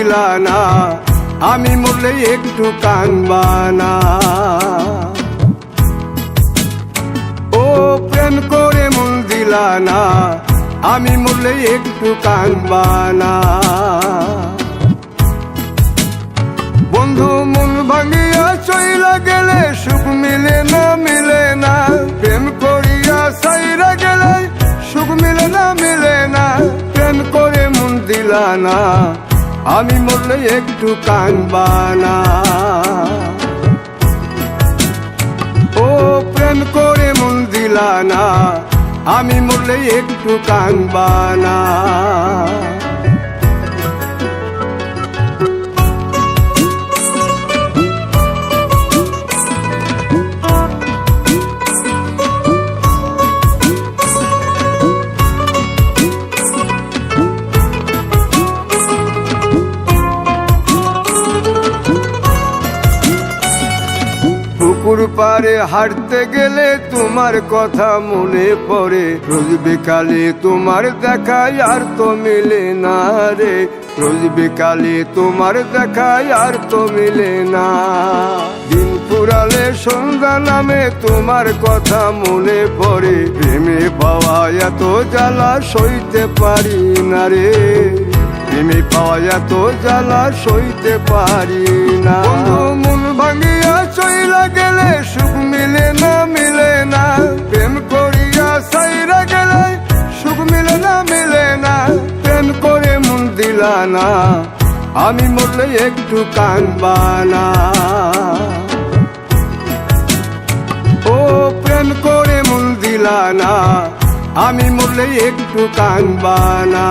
দিলা না, আমি মরলে একটু কানবা না। ও প্রেম করে মন দিলা না, আমি মরলে একটু কানবা না। বন্ধু মন ভাঙিয়া চইলা গেলে সুখ মিলে না, মিলে না। প্রেম করিয়া সাইরা গেলে সুখ মিলে না, মিলে না। প্রেম করে মন দিলা না, আমি মরলে একটু কানবা না। ও প্রেম করে মন দিলা না, আমি মরলে একটু কানবা না। পুকুর পাড়ে হাঁটতে গেলে তোমার কথা মনে পড়ে, রোজ বিকালে তোমার দেখা আর তো মিলে না রে। রোজ বিকালে তোমার দেখা আর তো মিলে না। দিন ফুরালে সন্ধ্যা নামে তোমার কথা মনে পড়ে, প্রেমে পাওয়া এত জ্বালা সইতে পারি না রে। প্রেমে পাওয়া এত জ্বালা সইতে পারি না। মন ভাঙিয়া চইলা গেলে সুখ মিলে না, মিলে না। প্রেম করিয়া সাইরা গেলে সুখ মিলে না, মিলে না। প্রেম করে মন দিলা না, আমি মরলে একটু কানবা না। ও প্রেম করে মন দিলা না, আমি মরলে একটু কানবা না।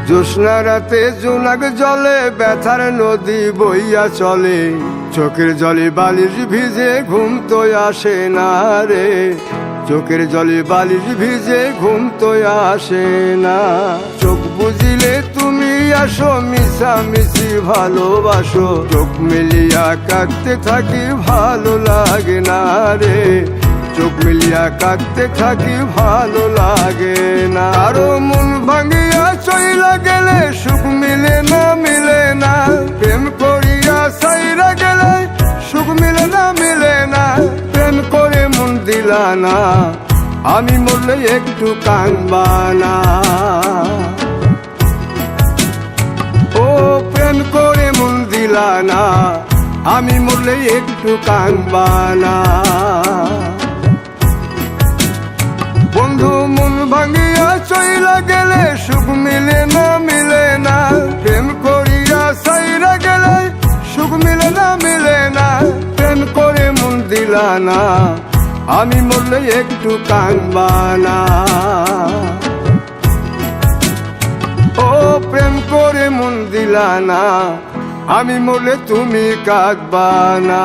জ্যোৎস্না রাতে জোনাক জলে ব্যথার নদী বইয়া চলে, চোখের জলে বালিশ ভিজে ঘুম তো আসে না রে। চোখের জলে বালিশ ভিজে ঘুম তো আসে না। চোখ বুঝিলে তুমি আসো, মিশামিশি ভালোবাসো। চোখ মিলিয়া কাঁদতে থাকি ভালো লাগে না রে। চোখ মিলিয়া কাঁদতে থাকি ভালো লাগে না। আরো মন ভাঙিয়া চইলা গেলে সুখ মিলে না, মিলে না। প্রেম করিয়া সাইরা গেলে সুখ মিলে না, মিলে না। প্রেম করে মন দিলা না, আমি মরলে একটু কানবা না। ও প্রেম করে মন দিলা না, আমি মরলে একটু কানবা না। বন্ধু মন ভাঙিয়া চইলা গেলে সুখ মিলে না, মিলে না। প্রেম করিয়া সাইরা গেলে সুখ মিলে না, মিলে না। প্রেম করে মন দিলা না, আমি মরলে একটু কানবা না। ও প্রেম করে মন দিলা না, আমি মরলে তুমি কাঁদবা না।